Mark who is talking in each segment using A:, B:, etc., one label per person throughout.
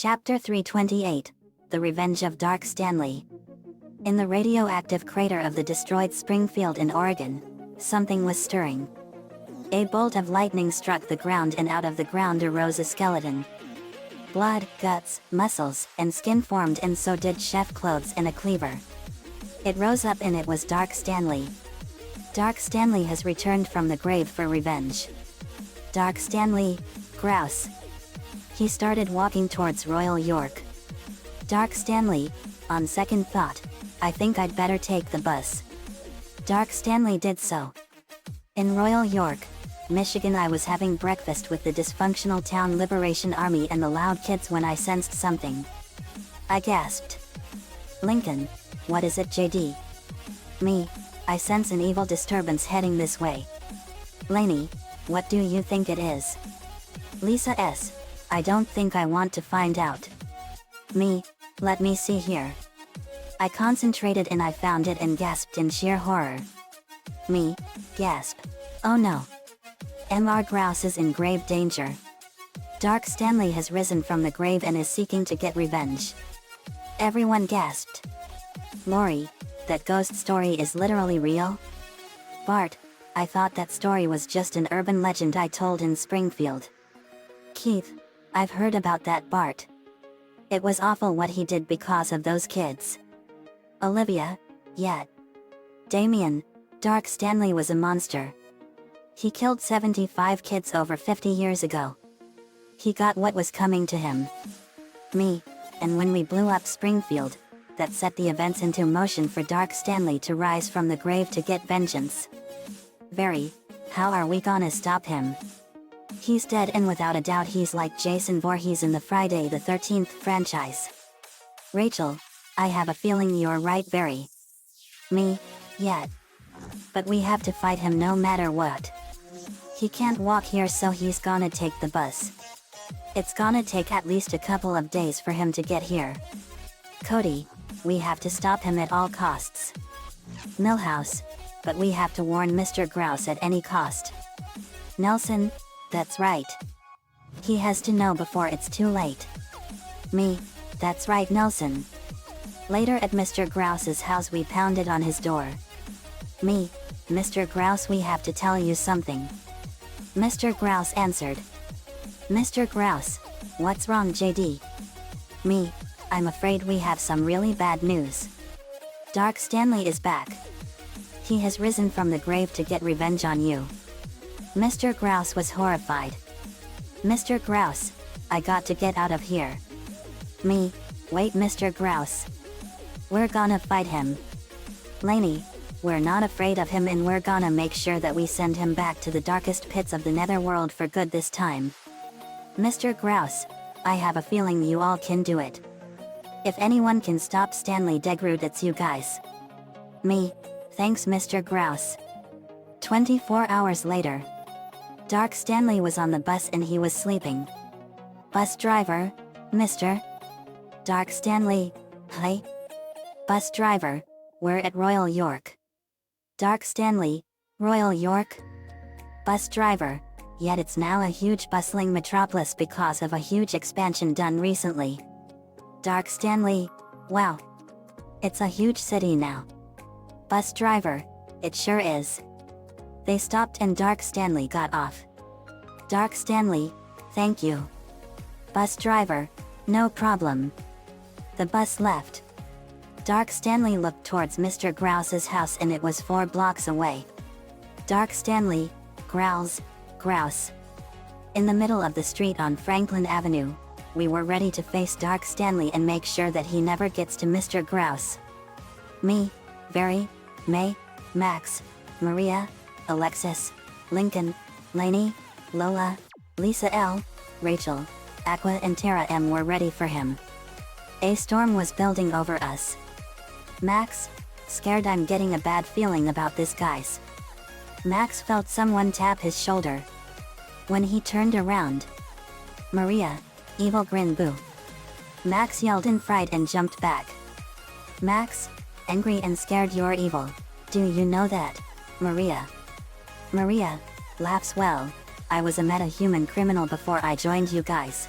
A: Chapter 328, The Revenge of Dark Stanley. In the radioactive crater of the destroyed Springfield in Oregon, something was stirring. A bolt of lightning struck the ground, and out of the ground arose a skeleton. Blood, guts, muscles, and skin formed, and so did chef clothes and a cleaver. It rose up, and it was Dark Stanley. Dark Stanley has returned from the grave for revenge. Dark Stanley, grouse. He started walking towards Royal York. Dark Stanley, on second thought, I think I'd better take the bus. Dark Stanley did so. In Royal York, Michigan, I was having breakfast with the dysfunctional Town Liberation Army and the loud kids when I sensed something. I gasped. Lincoln, what is it, JD? Me, I sense an evil disturbance heading this way. Laney, what do you think it is? Lisa S, I don't think I want to find out. Me, let me see here. I concentrated and I found it and gasped in sheer horror. Me, gasp. Oh no. Mr. Grouse is in grave danger. Dark Stanley has risen from the grave and is seeking to get revenge. Everyone gasped. Lori, that ghost story is literally real? Bart, I thought that story was just an urban legend I told in Springfield. Keith, I've heard about that, Bart. It was awful what he did because of those kids. Olivia, yeah. Damien, Dark Stanley was a monster. He killed 75 kids over 50 years ago. He got what was coming to him. Me, and when we blew up Springfield, that set the events into motion for Dark Stanley to rise from the grave to get vengeance. How are we gonna stop him? He's dead, and without a doubt he's like Jason Voorhees in the Friday the 13th franchise. Rachel, I have a feeling you're right, Barry. Me, yeah. But we have to fight him no matter what. He can't walk here, so he's gonna take the bus. It's gonna take at least a couple of days for him to get here. Cody, we have to stop him at all costs. Millhouse, but we have to warn Mr. Grouse at any cost. Nelson, that's right. He has to know before it's too late. Me, that's right, Nelson. Later at Mr. Grouse's house, we pounded on his door. Me, Mr. Grouse, we have to tell you something. Mr. Grouse answered. Mr. Grouse, what's wrong, JD? Me, I'm afraid we have some really bad news. Dark Stanley is back. He has risen from the grave to get revenge on you. Mr. Grouse was horrified. Mr. Grouse, I got to get out of here. Me, wait, Mr. Grouse. We're gonna fight him. Laney, we're not afraid of him, and we're gonna make sure that we send him back to the darkest pits of the netherworld for good this time. Mr. Grouse, I have a feeling you all can do it. If anyone can stop Stanley Degrud, it's you guys. Me, thanks, Mr. Grouse. 24 hours later. Dark Stanley was on the bus and he was sleeping. Bus driver, Mr. Dark Stanley, hi. Bus driver, we're at Royal York. Dark Stanley, Royal York? Bus driver, yet it's now a huge bustling metropolis because of a huge expansion done recently. Dark Stanley, wow. It's a huge city now. Bus driver, it sure is. They stopped and Dark Stanley got off. Dark Stanley, thank you. Bus driver, no problem. The bus left. Dark Stanley looked towards Mr. Grouse's house, and it was 4 blocks away. Dark Stanley, growls, grouse. In the middle of the street on Franklin Avenue, we were ready to face Dark Stanley and make sure that he never gets to Mr. Grouse. Me, Barry, May, Max, Maria, Alexis, Lincoln, Laney, Lola, Lisa L, Rachel, Aqua and Tara M were ready for him. A storm was building over us. Max, scared, I'm getting a bad feeling about this, guys. Max felt someone tap his shoulder. When he turned around, Maria, evil grin, boo. Max yelled in fright and jumped back. Max, angry and scared, you're evil. Do you know that, Maria? Maria, laughs, well, I was a meta-human criminal before I joined you guys.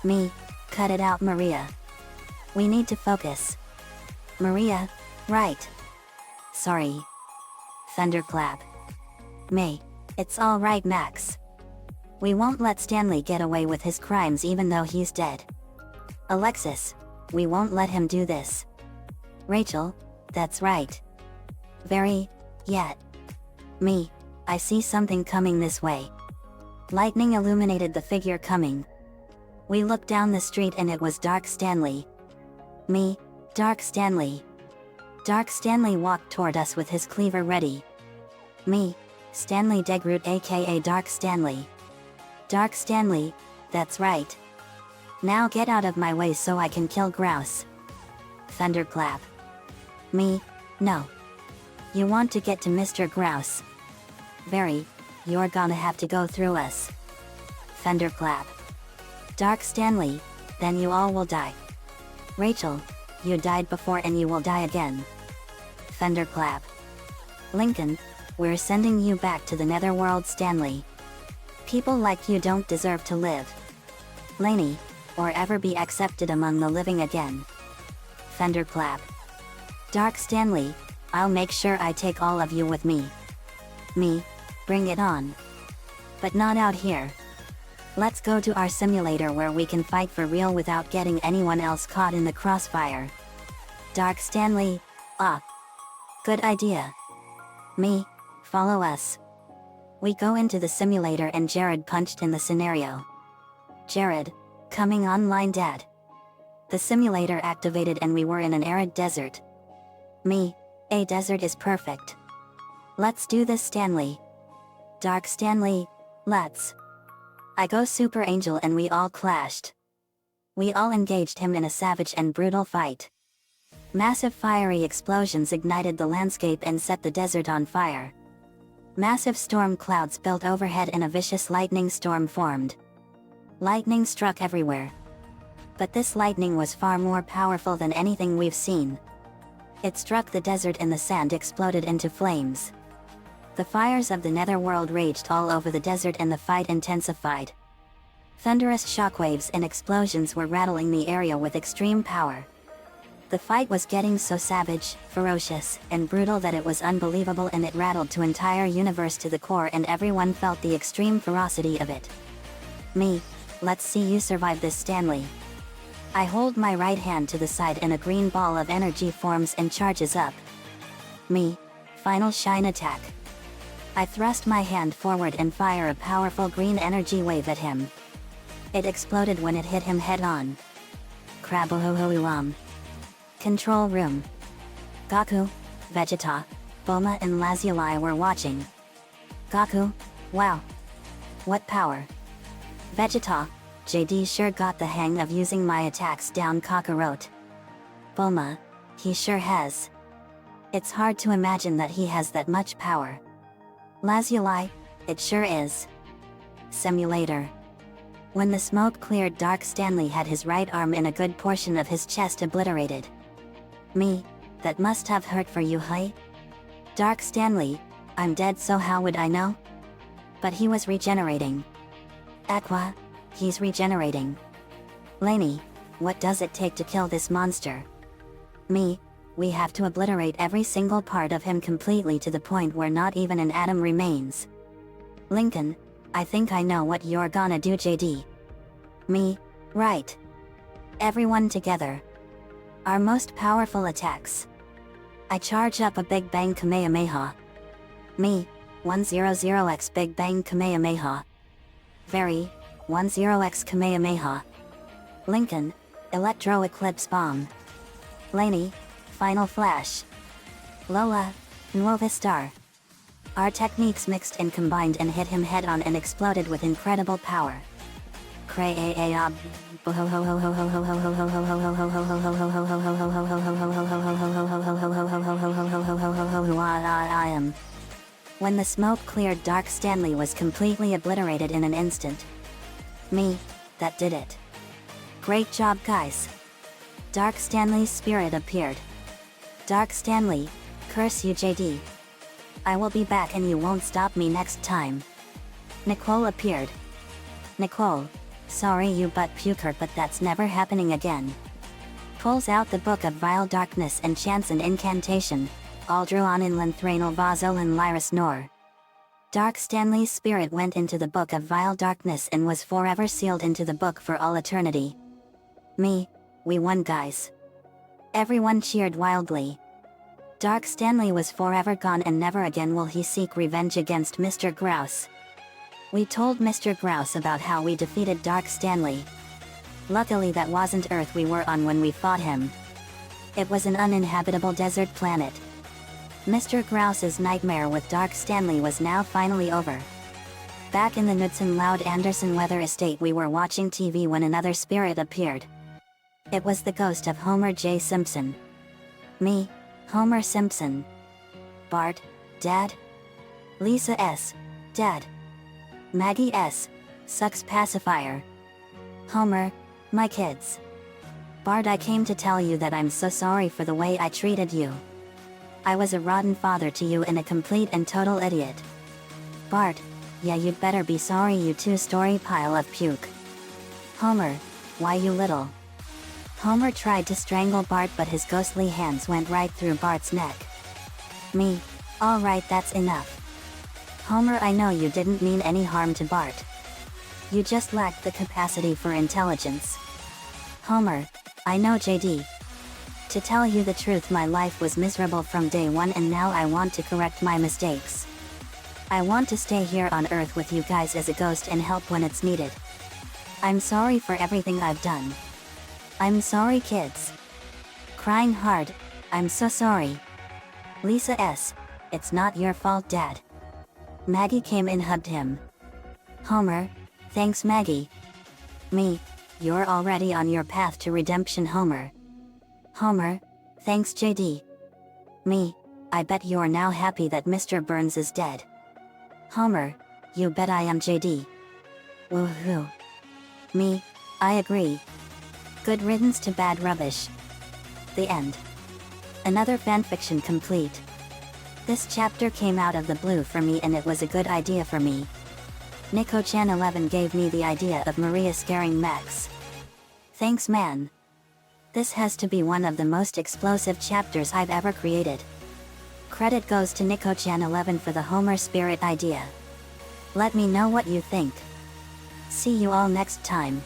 A: Me, Cut it out, Maria. We need to focus. Maria, right. Sorry. Thunderclap. May. It's all right, Max. We won't let Stanley get away with his crimes even though he's dead. Alexis, we won't let him do this. Rachel, that's right. Very, yet. Me, I see something coming this way. Lightning illuminated the figure coming. We looked down the street and it was Dark Stanley. Me, Dark Stanley. Dark Stanley walked toward us with his cleaver ready. Me, Stanley Degroot aka Dark Stanley. Dark Stanley, that's right. Now get out of my way so I can kill Grouse. Thunderclap. Me, no. You want to get to Mr. Grouse? Very, you're gonna have to go through us. Thunderclap. Dark Stanley, then you all will die. Rachel, you died before and you will die again. Thunderclap. Lincoln, we're sending you back to the netherworld, Stanley. People like you don't deserve to live. Laney, or ever be accepted among the living again. Thunderclap. Dark Stanley, I'll make sure I take all of you with me. Me, bring it on. But not out here. Let's go to our simulator where we can fight for real without getting anyone else caught in the crossfire. Dark Stanley, ah. Good idea. Me, follow us. We go into the simulator and Jared punched in the scenario. Jared, coming online, Dad. The simulator activated and we were in an arid desert. Me, a desert is perfect. Let's do this, Stanley. Dark Stanley, let's. I go Super Angel and we all clashed. We all engaged him in a savage and brutal fight. Massive fiery explosions ignited the landscape and set the desert on fire. Massive storm clouds built overhead and a vicious lightning storm formed. Lightning struck everywhere. But this lightning was far more powerful than anything we've seen. It struck the desert and the sand exploded into flames. The fires of the netherworld raged all over the desert and the fight intensified. Thunderous shockwaves and explosions were rattling the area with extreme power. The fight was getting so savage, ferocious, and brutal that it was unbelievable, and it rattled the entire universe to the core and everyone felt the extreme ferocity of it. Me, let's see you survive this, Stanley. I hold my right hand to the side and a green ball of energy forms and charges up. Me, final shine attack. I thrust my hand forward and fire a powerful green energy wave at him. It exploded when it hit him head on. Crabohohoiwam. Control room. Gaku, Vegeta, Bulma and Lazuli were watching. Gaku, wow. What power. Vegeta, JD sure got the hang of using my attacks down Kakarot. Bulma, he sure has. It's hard to imagine that he has that much power. Lazuli, it sure is. Simulator. When the smoke cleared, Dark Stanley had his right arm and a good portion of his chest obliterated. Me, that must have hurt for you, hey? Dark Stanley, I'm dead, so how would I know? But he was regenerating. Aqua, he's regenerating. Laney, what does it take to kill this monster? Me, we have to obliterate every single part of him completely to the point where not even an atom remains. Lincoln, I think I know what you're gonna do, JD. Me, right. Everyone together. Our most powerful attacks. I charge up a Big Bang Kamehameha. Me, 100x Big Bang Kamehameha. Very, 10x Kamehameha. Lincoln, Electro Eclipse Bomb. Laney, Final Flash. Lola, Nuova Star. Our techniques mixed and combined and hit him head on and exploded with incredible power. I am. When the smoke cleared, Dark Stanley was completely obliterated in an instant. Me, that did it. Great job, guys. Dark Stanley's spirit appeared. Dark Stanley, curse you, JD. I will be back and you won't stop me next time. Nicole appeared. Nicole, Sorry you butt puker, but that's never happening again. Pulls out the book of vile darkness and chants an incantation. Aldruan in Lanthranal Vazolin Lyris Nor. Dark Stanley's spirit went into the book of vile darkness and was forever sealed into the book for all eternity. We won, guys. Everyone cheered wildly. Dark Stanley was forever gone and never again will he seek revenge against Mr. Grouse. We told Mr. Grouse about how we defeated Dark Stanley. Luckily that wasn't Earth we were on when we fought him. It was an uninhabitable desert planet. Mr. Grouse's nightmare with Dark Stanley was now finally over. Back in the Knudsen Loud Anderson Weather Estate we were watching TV when another spirit appeared. It was the ghost of Homer J. Simpson. Me, Homer Simpson. Bart, Dad. Lisa S., Dad. Maggie S., sucks pacifier. Homer, my kids. Bart, I came to tell you that I'm so sorry for the way I treated you. I was a rotten father to you and a complete and total idiot. Bart, yeah, you'd better be sorry, you two-story pile of puke. Homer, why you little? Homer tried to strangle Bart but his ghostly hands went right through Bart's neck. Me, alright, that's enough. Homer, I know you didn't mean any harm to Bart. You just lacked the capacity for intelligence. Homer, I know, JD. To tell you the truth, my life was miserable from day one and now I want to correct my mistakes. I want to stay here on Earth with you guys as a ghost and help when it's needed. I'm sorry for everything I've done. I'm sorry, kids. Crying hard, I'm so sorry. Lisa S., it's not your fault, Dad. Maggie came and hugged him. Homer, thanks, Maggie. Me, you're already on your path to redemption, Homer. Homer, thanks, JD. Me, I bet you're now happy that Mr. Burns is dead. Homer, you bet I am, JD. Woohoo. Me, I agree. Good riddance to bad rubbish. The end. Another fanfiction complete. This chapter came out of the blue for me and it was a good idea for me. Nico-chan 11 gave me the idea of Maria scaring Max. Thanks, man. This has to be one of the most explosive chapters I've ever created. Credit goes to Nico-chan 11 for the Homer spirit idea. Let me know what you think. See you all next time.